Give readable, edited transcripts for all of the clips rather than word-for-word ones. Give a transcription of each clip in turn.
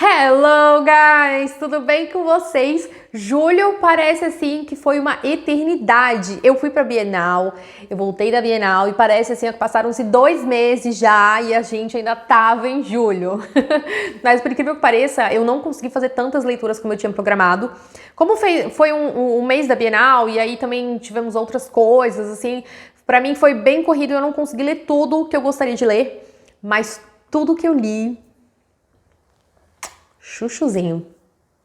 Hello guys, tudo bem com vocês? Julho parece assim que foi uma eternidade. Eu fui pra Bienal, eu voltei da Bienal e parece assim que passaram-se 2 meses já e a gente ainda tava em julho. Mas por incrível que pareça, eu não consegui fazer tantas leituras como eu tinha programado. Como foi um mês da Bienal e aí também tivemos outras coisas, assim, pra mim foi bem corrido, eu não consegui ler tudo que eu gostaria de ler, mas tudo que eu li chuchuzinho.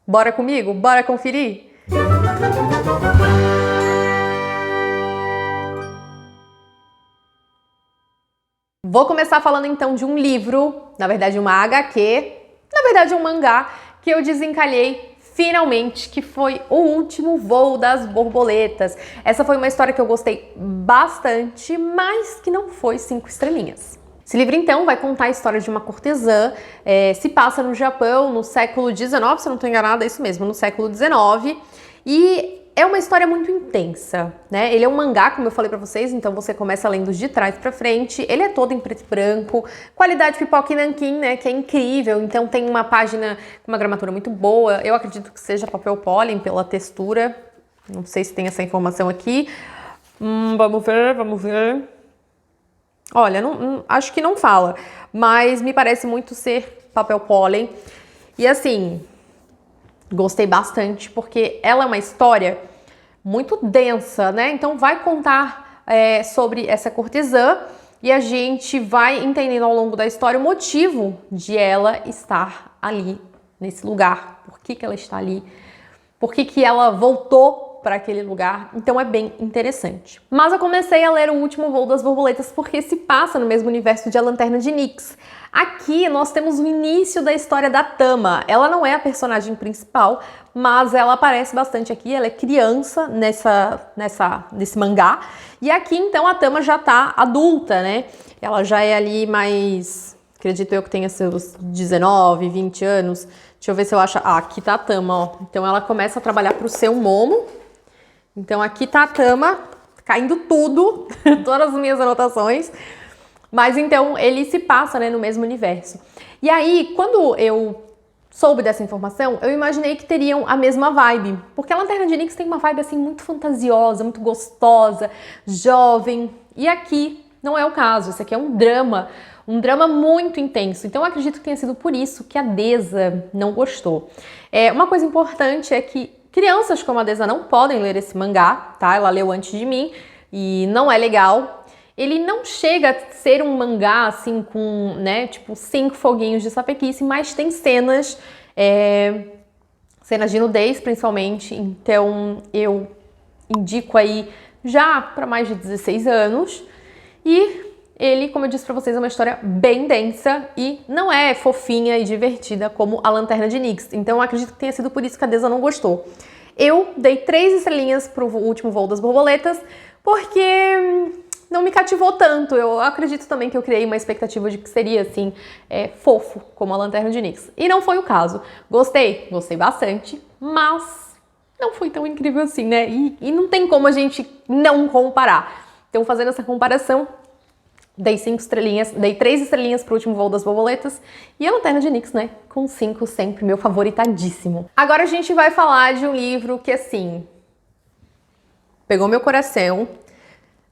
Bora comigo? Bora conferir? Vou começar falando então de um livro, na verdade uma HQ, na verdade um mangá, que eu desencalhei finalmente, que foi O Último Voo das Borboletas. Essa foi uma história que eu gostei bastante, mas que não foi 5 estrelinhas. Esse livro, então, vai contar a história de uma cortesã, se passa no Japão, no século XIX, se eu não estou enganada, é isso mesmo, no século XIX, e é uma história muito intensa, né? Ele é um mangá, como eu falei pra vocês, então você começa lendo de trás pra frente, ele é todo em preto e branco, qualidade pipoca e nanquim, né, que é incrível, então tem uma página com uma gramatura muito boa, eu acredito que seja papel pólen pela textura, não sei se tem essa informação aqui, vamos ver... Olha, acho que não fala, mas me parece muito ser papel pólen. E assim, gostei bastante porque ela é uma história muito densa, né? Então vai contar sobre essa cortesã e a gente vai entendendo ao longo da história o motivo de ela estar ali, nesse lugar. Por que ela está ali? Por que ela voltou para aquele lugar, então é bem interessante. Mas eu comecei a ler O Último Voo das Borboletas porque se passa no mesmo universo de A Lanterna de Nyx. Aqui nós temos o início da história da Tama. Ela não é a personagem principal, mas ela aparece bastante aqui, ela é criança nesse mangá. E aqui então a Tama já tá adulta, né? Ela já é ali mais, acredito eu que tenha seus 19, 20 anos. Deixa eu ver se eu acho... Ah, aqui tá a Tama, ó. Então ela começa a trabalhar pro seu Momo. Então aqui tá a Tama, caindo tudo, todas as minhas anotações. Mas então ele se passa, né, no mesmo universo. E aí, quando eu soube dessa informação, eu imaginei que teriam a mesma vibe. Porque a Lanterna de Nyx tem uma vibe assim muito fantasiosa, muito gostosa, jovem. E aqui não é o caso, esse aqui é um drama muito intenso. Então eu acredito que tenha sido por isso que a Deza não gostou. Uma coisa importante é que crianças como a Deza não podem ler esse mangá, tá? Ela leu antes de mim e não é legal. Ele não chega a ser um mangá assim com, né, tipo 5 foguinhos de sapequice, mas tem cenas, cenas de nudez principalmente, então eu indico aí já para mais de 16 anos. E ele, como eu disse pra vocês, é uma história bem densa e não é fofinha e divertida como a Lanterna de Nyx. Então eu acredito que tenha sido por isso que a Deza não gostou. Eu dei 3 estrelinhas pro Último Voo das Borboletas porque não me cativou tanto. Eu acredito também que eu criei uma expectativa de que seria, assim, fofo como a Lanterna de Nyx. E não foi o caso. Gostei bastante, mas não foi tão incrível assim, né? E não tem como a gente não comparar. Então, fazendo essa comparação, dei 5 estrelinhas, dei 3 estrelinhas pro Último Voo das Borboletas e a Lanterna de Nyx, né? Com 5 sempre, meu favoritadíssimo. Agora a gente vai falar de um livro que, assim, pegou meu coração,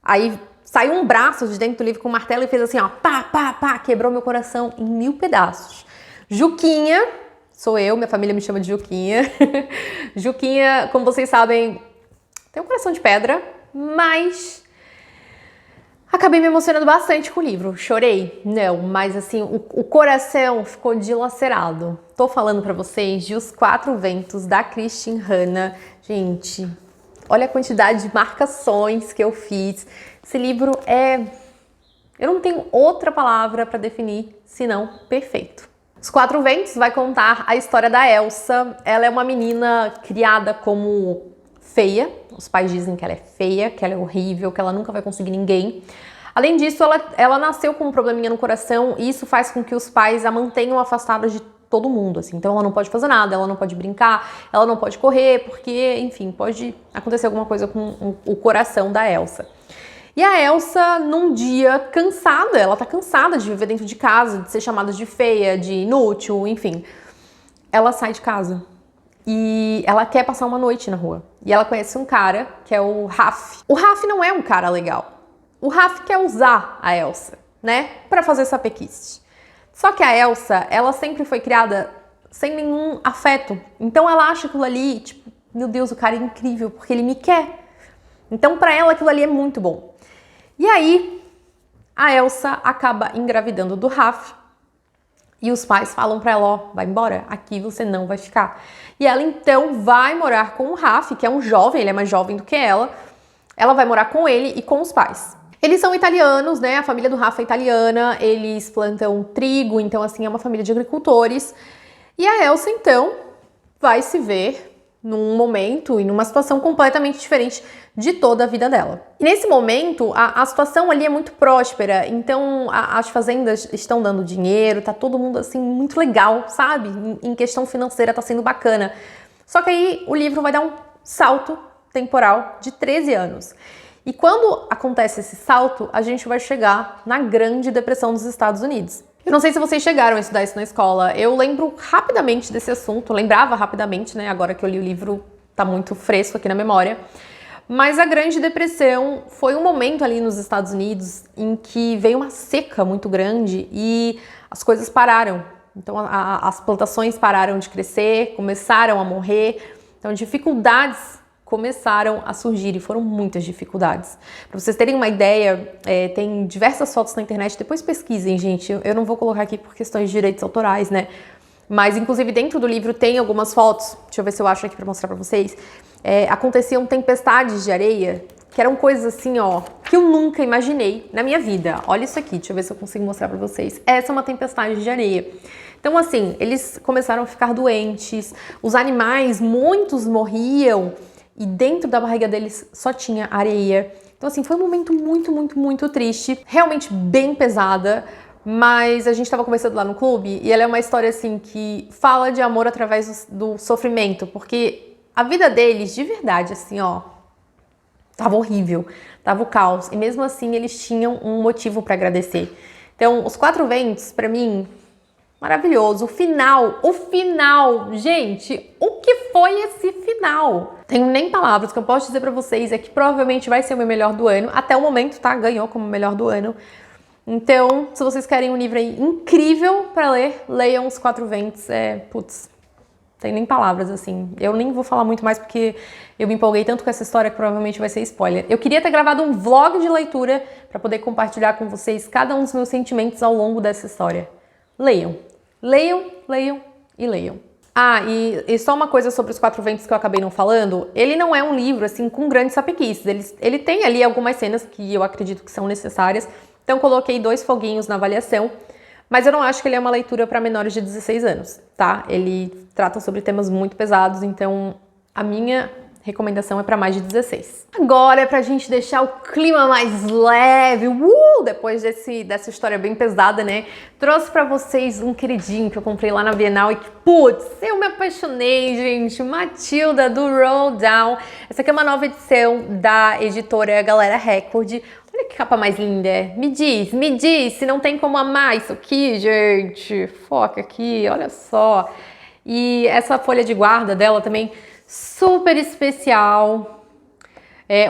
aí saiu um braço de dentro do livro com um martelo e fez assim, ó, pá, pá, pá, quebrou meu coração em 1000 pedaços. Juquinha, sou eu, minha família me chama de Juquinha. Juquinha, como vocês sabem, tem um coração de pedra, mas acabei me emocionando bastante com o livro. Chorei? Não, mas assim, o coração ficou dilacerado. Tô falando pra vocês de Os Quatro Ventos, da Kristin Hannah. Gente, olha a quantidade de marcações que eu fiz. Esse livro eu não tenho outra palavra pra definir, senão perfeito. Os Quatro Ventos vai contar a história da Elsa. Ela é uma menina criada como feia. Os pais dizem que ela é feia, que ela é horrível, que ela nunca vai conseguir ninguém. Além disso, ela nasceu com um probleminha no coração e isso faz com que os pais a mantenham afastada de todo mundo, assim. Então ela não pode fazer nada, ela não pode brincar, ela não pode correr, porque, enfim, pode acontecer alguma coisa com o coração da Elsa. E a Elsa, num dia cansada, ela tá cansada de viver dentro de casa, de ser chamada de feia, de inútil, enfim. ela sai de casa e ela quer passar uma noite na rua. E ela conhece um cara, que é o Raf. O Raf não é um cara legal. O Raf quer usar a Elsa, né, pra fazer sapequice. Só que a Elsa, ela sempre foi criada sem nenhum afeto. Então ela acha aquilo ali, tipo, meu Deus, o cara é incrível, porque ele me quer. Então pra ela aquilo ali é muito bom. E aí, a Elsa acaba engravidando do Raf. E os pais falam pra ela, ó, vai embora, aqui você não vai ficar. E ela então vai morar com o Raf, que é um jovem, ele é mais jovem do que ela. Ela vai morar com ele e com os pais. Eles são italianos, né? A família do Raf é italiana, eles plantam trigo, então assim, é uma família de agricultores. E a Elsa então vai se ver num momento e numa situação completamente diferente de toda a vida dela. E nesse momento, a situação ali é muito próspera, então as fazendas estão dando dinheiro, tá todo mundo assim muito legal, sabe? Em questão financeira tá sendo bacana. Só que aí o livro vai dar um salto temporal de 13 anos. E quando acontece esse salto, a gente vai chegar na Grande Depressão dos Estados Unidos. Eu não sei se vocês chegaram a estudar isso na escola. Eu lembro rapidamente desse assunto, lembrava rapidamente, né? Agora que eu li o livro, tá muito fresco aqui na memória. Mas a Grande Depressão foi um momento ali nos Estados Unidos em que veio uma seca muito grande e as coisas pararam. Então as plantações pararam de crescer, começaram a morrer. Então dificuldades começaram a surgir e foram muitas dificuldades. Para vocês terem uma ideia, tem diversas fotos na internet, depois pesquisem, gente. Eu não vou colocar aqui por questões de direitos autorais, né? Mas, inclusive, dentro do livro tem algumas fotos, deixa eu ver se eu acho aqui para mostrar para vocês. Aconteciam tempestades de areia, que eram coisas assim, ó, que eu nunca imaginei na minha vida. Olha isso aqui, deixa eu ver se eu consigo mostrar para vocês. Essa é uma tempestade de areia. Então, assim, eles começaram a ficar doentes, os animais, muitos morriam, e dentro da barriga deles só tinha areia. Então, assim, foi um momento muito, muito, muito triste. Realmente bem pesada. Mas a gente estava conversando lá no clube e ela é uma história, assim, que fala de amor através do sofrimento. Porque a vida deles, de verdade, assim, ó, tava horrível. Tava o caos. E mesmo assim, eles tinham um motivo para agradecer. Então, Os Quatro Ventos, para mim, maravilhoso. O final, gente, o que foi esse final? Tenho nem palavras. O que eu posso dizer pra vocês é que provavelmente vai ser o meu melhor do ano. Até o momento, tá? Ganhou como melhor do ano. Então, se vocês querem um livro aí incrível pra ler, leiam Os Quatro Ventos. Putz, tem nem palavras, assim. Eu nem vou falar muito mais porque eu me empolguei tanto com essa história que provavelmente vai ser spoiler. Eu queria ter gravado um vlog de leitura pra poder compartilhar com vocês cada um dos meus sentimentos ao longo dessa história. Leiam. Leiam, leiam e leiam. Ah, e só uma coisa sobre Os Quatro Ventos que eu acabei não falando. Ele não é um livro, assim, com grandes sapequices. Ele tem ali algumas cenas que eu acredito que são necessárias. Então, coloquei 2 foguinhos na avaliação. Mas eu não acho que ele é uma leitura para menores de 16 anos, tá? Ele trata sobre temas muito pesados, então a minha recomendação é para mais de 16. Agora, pra gente deixar o clima mais leve, depois dessa história bem pesada, né? Trouxe pra vocês um queridinho que eu comprei lá na Bienal e que, putz, eu me apaixonei, gente. Matilda, do Roald Dahl. Essa aqui é uma nova edição da editora Galera Record. Olha que capa mais linda. Me diz, se não tem como amar isso aqui, gente. Foca aqui, olha só. E essa folha de guarda dela também, super especial.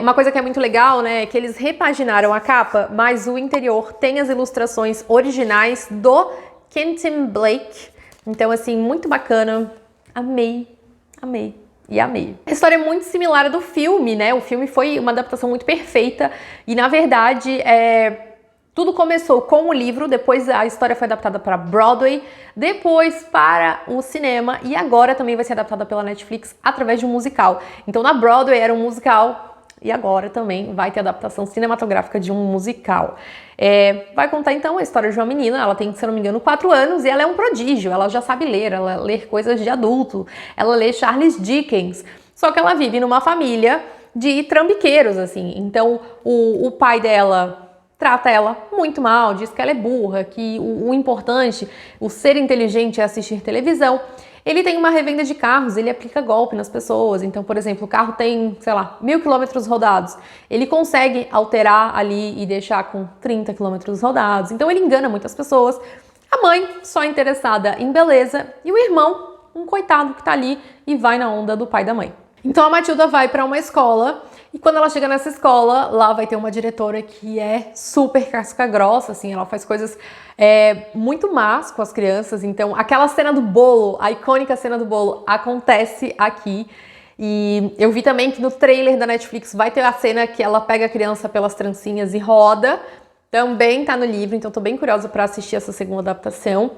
Uma coisa que é muito legal, né, é que eles repaginaram a capa, mas o interior tem as ilustrações originais do Quentin Blake. Então, assim, muito bacana. Amei. A história é muito similar à do filme, né? O filme foi uma adaptação muito perfeita e, na verdade, tudo começou com o livro, depois a história foi adaptada para Broadway, depois para o cinema e agora também vai ser adaptada pela Netflix através de um musical. Então, na Broadway era um musical e agora também vai ter adaptação cinematográfica de um musical. Vai contar então a história de uma menina, ela tem, se eu não me engano, 4 anos e ela é um prodígio, ela já sabe ler, ela lê coisas de adulto, ela lê Charles Dickens, só que ela vive numa família de trambiqueiros, assim. Então o pai dela trata ela muito mal, diz que ela é burra, que o importante, o ser inteligente é assistir televisão. Ele tem uma revenda de carros, ele aplica golpe nas pessoas. Então, por exemplo, o carro tem, sei lá, 1000 quilômetros rodados. Ele consegue alterar ali e deixar com 30 quilômetros rodados. Então, ele engana muitas pessoas. A mãe, só interessada em beleza. E o irmão, um coitado que tá ali e vai na onda do pai e da mãe. Então a Matilda vai para uma escola e quando ela chega nessa escola, lá vai ter uma diretora que é super casca grossa, assim, ela faz coisas muito más com as crianças. Então aquela cena do bolo, a icônica cena do bolo, acontece aqui. E eu vi também que no trailer da Netflix vai ter a cena que ela pega a criança pelas trancinhas e roda. Também tá no livro, então tô bem curiosa para assistir essa segunda adaptação.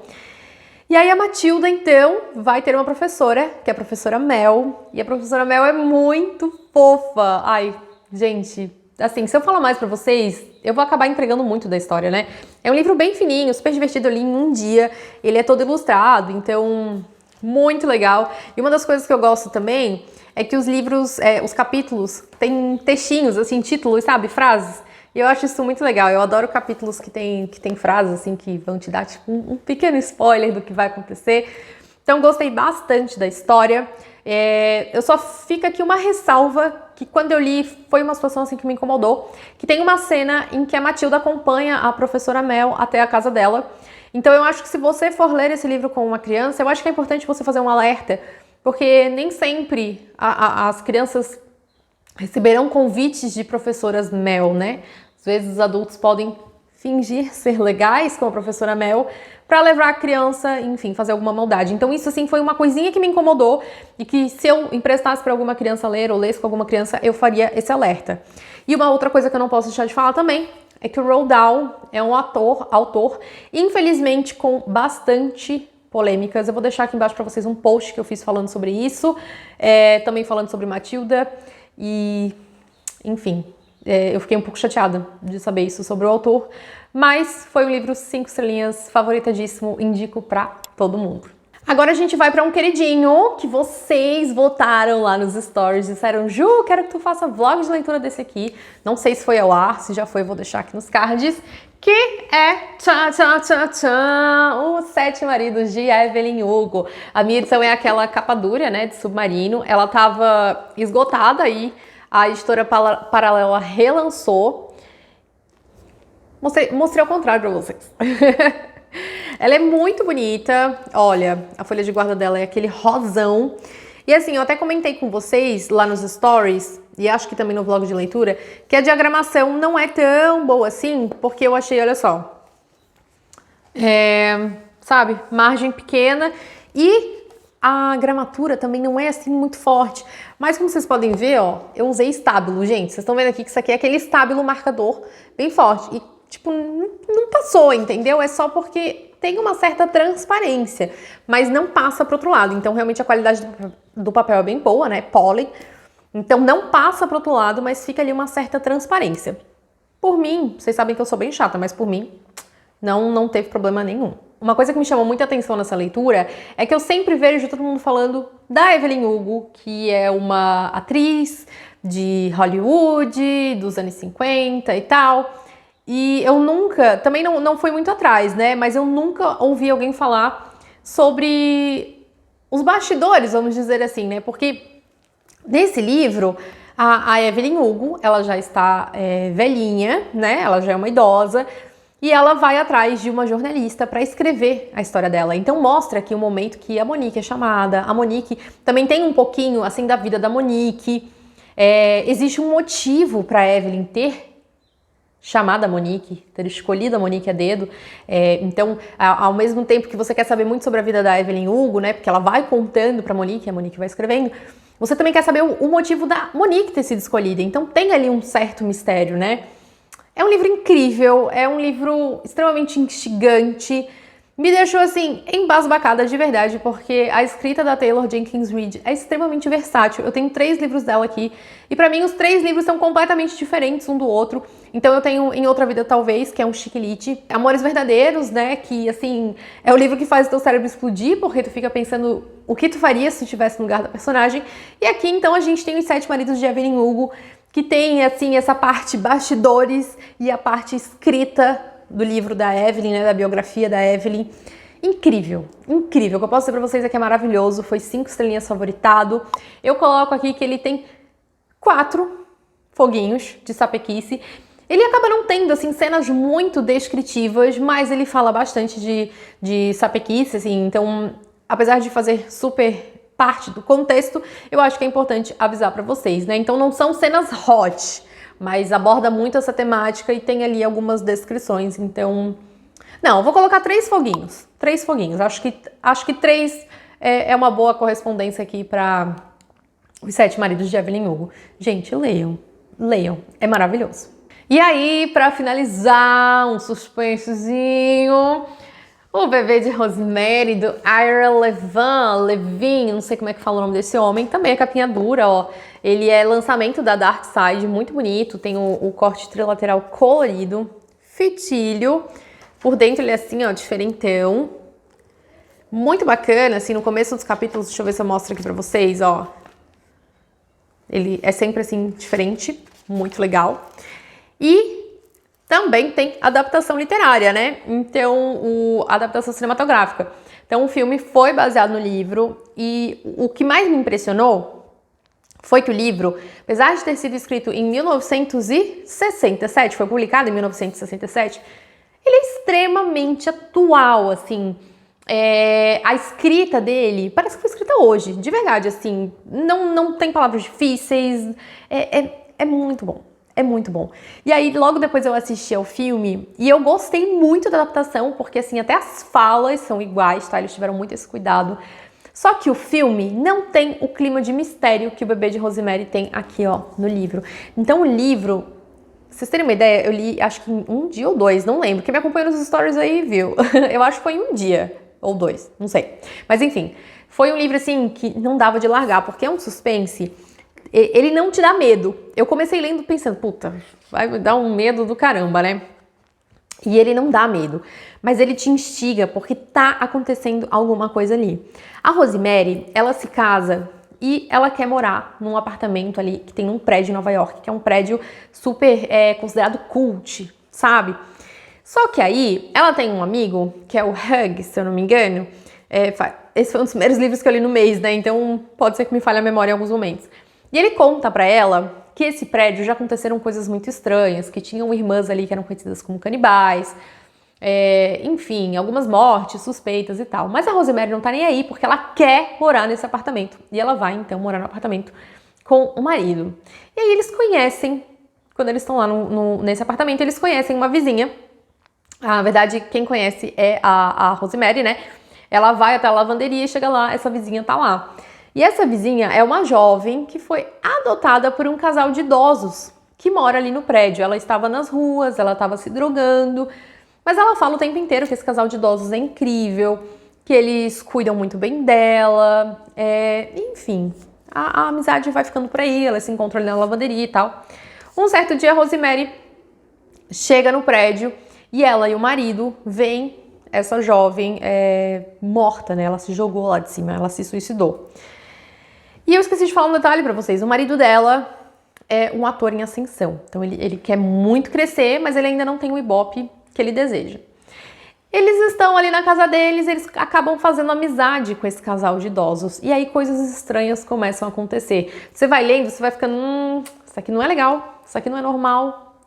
E aí a Matilda, então, vai ter uma professora, que é a professora Mel. E a professora Mel é muito fofa. Ai, gente, assim, se eu falar mais pra vocês, eu vou acabar entregando muito da história, né? É um livro bem fininho, super divertido, eu li em um dia. Ele é todo ilustrado, então, muito legal. E uma das coisas que eu gosto também é que os livros, os capítulos, tem textinhos, assim, títulos, sabe? Frases. E eu acho isso muito legal. Eu adoro capítulos que tem frases assim que vão te dar tipo um pequeno spoiler do que vai acontecer. Então gostei bastante da história. Eu só fica aqui uma ressalva que quando eu li foi uma situação assim que me incomodou, que tem uma cena em que a Matilda acompanha a professora Mel até a casa dela. Então eu acho que se você for ler esse livro com uma criança, eu acho que é importante você fazer um alerta, porque nem sempre as crianças receberão convites de professoras Mel, né? Às vezes os adultos podem fingir ser legais com a professora Mel para levar a criança, enfim, fazer alguma maldade. Então isso, assim, foi uma coisinha que me incomodou e que se eu emprestasse para alguma criança ler ou lesse com alguma criança, eu faria esse alerta. E uma outra coisa que eu não posso deixar de falar também é que o Roald Dahl é um autor, infelizmente com bastante polêmicas. Eu vou deixar aqui embaixo para vocês um post que eu fiz falando sobre isso, também falando sobre Matilda. E, enfim, eu fiquei um pouco chateada de saber isso sobre o autor, mas foi um livro 5 estrelinhas, favoritadíssimo, indico pra todo mundo. Agora a gente vai pra um queridinho que vocês votaram lá nos stories, disseram: Ju, quero que tu faça vlog de leitura desse aqui. Não sei se foi ao ar, se já foi, eu vou deixar aqui nos cards, que é Os Sete Maridos de Evelyn Hugo. A minha edição é aquela capa dura, né, de Submarino. Ela tava esgotada aí, a editora Paralela relançou. Mostrei ao contrário pra vocês. Ela é muito bonita. Olha, a folha de guarda dela é aquele rosão. E assim, eu até comentei com vocês lá nos stories, e acho que também no vlog de leitura, que a diagramação não é tão boa assim, porque eu achei, olha só, sabe, margem pequena e a gramatura também não é assim muito forte. Mas como vocês podem ver, ó, eu usei estábulo, gente. Vocês estão vendo aqui que isso aqui é aquele estábulo marcador bem forte. E, tipo, não passou, entendeu? É só porque tem uma certa transparência, mas não passa pro outro lado. Então, realmente, a qualidade do papel é bem boa, né? Pólen. Então, não passa pro outro lado, mas fica ali uma certa transparência. Por mim, vocês sabem que eu sou bem chata, mas por mim, não teve problema nenhum. Uma coisa que me chamou muita atenção nessa leitura é que eu sempre vejo todo mundo falando da Evelyn Hugo, que é uma atriz de Hollywood, dos anos 50 e tal. E eu nunca, também não fui muito atrás, né? Mas eu nunca ouvi alguém falar sobre os bastidores, vamos dizer assim, né? Porque nesse livro, a Evelyn Hugo, ela já está velhinha, né? Ela já é uma idosa. E ela vai atrás de uma jornalista para escrever a história dela. Então mostra aqui o momento que a Monique é chamada. A Monique também tem um pouquinho assim da vida da Monique. Existe um motivo para Evelyn ter chamado a Monique, ter escolhido a Monique a dedo. Então, ao mesmo tempo que você quer saber muito sobre a vida da Evelyn Hugo, né? Porque ela vai contando para Monique, a Monique vai escrevendo. Você também quer saber o motivo da Monique ter sido escolhida. Então tem ali um certo mistério, né? É um livro incrível, é um livro extremamente instigante, me deixou assim embasbacada de verdade, porque a escrita da Taylor Jenkins Reid é extremamente versátil. Eu tenho 3 livros dela aqui e pra mim os 3 livros são completamente diferentes um do outro. Então eu tenho Em Outra Vida Talvez, que é um chiquilite, Amores Verdadeiros, né, que assim é o livro que faz o teu cérebro explodir, porque tu fica pensando o que tu faria se estivesse no lugar da personagem. E aqui então a gente tem Os Sete Maridos de Evelyn Hugo, que tem, assim, essa parte bastidores e a parte escrita do livro da Evelyn, né, da biografia da Evelyn. Incrível, incrível. O que eu posso dizer pra vocês é que é maravilhoso, foi 5 estrelinhas favoritado. Eu coloco aqui que ele tem 4 foguinhos de sapequice. Ele acaba não tendo, assim, cenas muito descritivas, mas ele fala bastante de sapequice, assim, então apesar de fazer super parte do contexto, eu acho que é importante avisar pra vocês, né? Então não são cenas hot, mas aborda muito essa temática e tem ali algumas descrições, então... Não, eu vou colocar 3 foguinhos. 3 foguinhos. Acho que 3 é uma boa correspondência aqui para Os Sete Maridos de Evelyn Hugo. Gente, leiam. Leiam. É maravilhoso. E aí, para finalizar, um suspensezinho. O Bebê de Rosemary, do Ira Levin, não sei como é que fala o nome desse homem. Também é capinha dura, ó. Ele é lançamento da Dark Side, muito bonito. Tem o corte trilateral colorido. Fitilho. Por dentro ele é assim, ó, diferentão. Muito bacana, assim, no começo dos capítulos, deixa eu ver se eu mostro aqui pra vocês, ó. Ele é sempre assim, diferente, muito legal. E também tem adaptação literária, né? Então, a adaptação cinematográfica. Então, o filme foi baseado no livro e o que mais me impressionou foi que o livro, apesar de ter sido escrito em 1967, foi publicado em 1967, ele é extremamente atual, assim. A escrita dele parece que foi escrita hoje, de verdade, assim. Não tem palavras difíceis. É muito bom. É muito bom. E aí, logo depois eu assisti ao filme e eu gostei muito da adaptação, porque, assim, até as falas são iguais, tá? Eles tiveram muito esse cuidado. Só que o filme não tem o clima de mistério que o Bebê de Rosemary tem aqui, ó, no livro. Então, o livro... Pra vocês terem uma ideia, eu li acho que em um dia ou 2, não lembro. Quem me acompanha nos stories aí viu. Eu acho que foi em um dia ou 2, não sei. Mas enfim, foi um livro assim que não dava de largar, porque é um suspense. Ele não te dá medo. Eu comecei lendo pensando, puta, vai me dar um medo do caramba, né? E ele não dá medo, mas ele te instiga porque tá acontecendo alguma coisa ali. A Rosemary, ela se casa... E ela quer morar num apartamento ali que tem um prédio em Nova York, que é um prédio super considerado cult, sabe? Só que aí, ela tem um amigo, que é o Hug, se eu não me engano. Esse foi um dos primeiros livros que eu li no mês, né? Então pode ser que me falhe a memória em alguns momentos. E ele conta pra ela que esse prédio já aconteceram coisas muito estranhas, que tinham irmãs ali que eram conhecidas como canibais. Enfim, algumas mortes, suspeitas e tal. Mas a Rosemary não tá nem aí, porque ela quer morar nesse apartamento. E ela vai, então, morar no apartamento com o marido. E aí eles conhecem, quando eles estão lá nesse apartamento, eles conhecem uma vizinha. Na verdade, quem conhece é a Rosemary, né? Ela vai até a lavanderia e chega lá, essa vizinha tá lá. E essa vizinha é uma jovem que foi adotada por um casal de idosos que mora ali no prédio. Ela estava nas ruas, ela estava se drogando... Mas ela fala o tempo inteiro que esse casal de idosos é incrível, que eles cuidam muito bem dela, enfim, a amizade vai ficando por aí, elas se encontram ali na lavanderia e tal. Um certo dia a Rosemary chega no prédio e ela e o marido veem essa jovem morta, né? Ela se jogou lá de cima, ela se suicidou. E eu esqueci de falar um detalhe pra vocês, o marido dela é um ator em ascensão, então ele quer muito crescer, mas ele ainda não tem o ibope que ele deseja. Eles estão ali na casa deles, eles acabam fazendo amizade com esse casal de idosos. E aí coisas estranhas começam a acontecer. Você vai lendo, você vai ficando, isso aqui não é legal, isso aqui não é normal.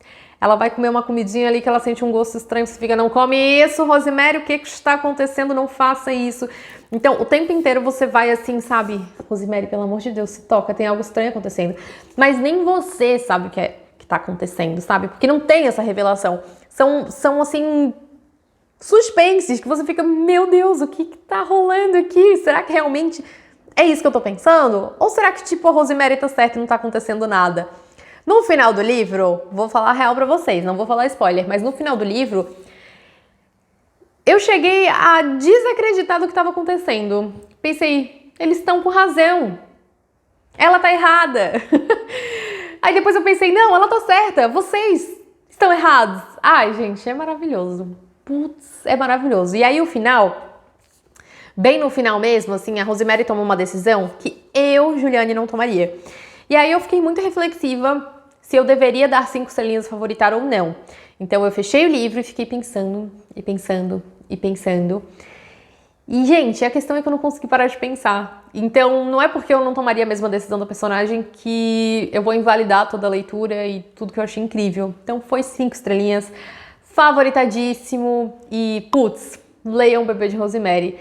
Ela vai comer uma comidinha ali que ela sente um gosto estranho, você fica, não come isso, Rosemary, o que está acontecendo? Não faça isso. Então, o tempo inteiro você vai assim, sabe? Rosemary, pelo amor de Deus, se toca, tem algo estranho acontecendo. Mas nem você sabe o que está acontecendo, sabe? Porque não tem essa revelação. São assim, suspenses que você fica, meu Deus, o que tá rolando aqui? Será que realmente é isso que eu tô pensando? Ou será que, tipo, a Rosemary tá certa e não tá acontecendo nada? No final do livro, vou falar a real pra vocês, não vou falar spoiler, mas no final do livro, eu cheguei a desacreditar do que estava acontecendo. Pensei, eles estão com razão. Ela tá errada. Aí depois eu pensei, não, ela tá certa, vocês estão errados. Ai, gente, é maravilhoso. Putz, é maravilhoso. E aí o final, bem no final mesmo, assim, a Rosemary tomou uma decisão que eu, Juliane, não tomaria. E aí eu fiquei muito reflexiva se eu deveria dar 5 estrelinhas favoritar ou não. Então eu fechei o livro e fiquei pensando, e pensando, e pensando. E, gente, a questão é que eu não consegui parar de pensar. Então, não é porque eu não tomaria a mesma decisão do personagem que eu vou invalidar toda a leitura e tudo que eu achei incrível. Então, foi 5 estrelinhas, favoritadíssimo. E, putz, leiam o Bebê de Rosemary.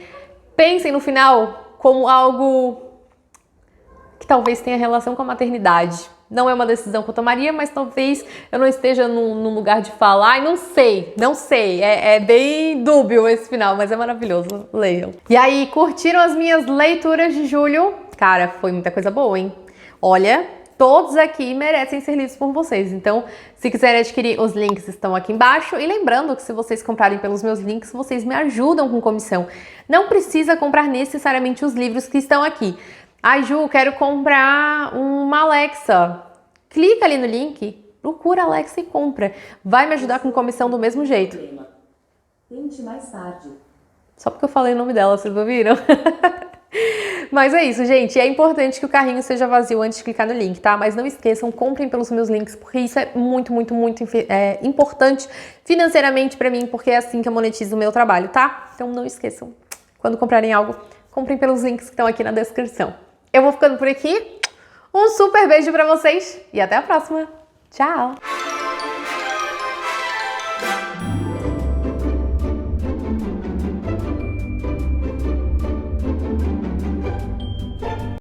Pensem no final como algo que talvez tenha relação com a maternidade. Não é uma decisão que eu tomaria, mas talvez eu não esteja num lugar de falar. E não sei. É bem dúbio esse final, mas é maravilhoso. Leiam. E aí, curtiram as minhas leituras de julho? Cara, foi muita coisa boa, hein? Olha, todos aqui merecem ser lidos por vocês. Então, se quiserem adquirir, os links estão aqui embaixo. E lembrando que se vocês comprarem pelos meus links, vocês me ajudam com comissão. Não precisa comprar necessariamente os livros que estão aqui. Ai, Ju, quero comprar uma Alexa. Clica ali no link, procura a Alexa e compra. Vai me ajudar com comissão do mesmo jeito. Tente mais tarde. Só porque eu falei o nome dela, vocês ouviram? Mas é isso, gente. É importante que o carrinho seja vazio antes de clicar no link, tá? Mas não esqueçam, comprem pelos meus links, porque isso é muito importante financeiramente pra mim, porque é assim que eu monetizo o meu trabalho, tá? Então não esqueçam, quando comprarem algo, comprem pelos links que estão aqui na descrição. Eu vou ficando por aqui. Um super beijo pra vocês e até a próxima. Tchau!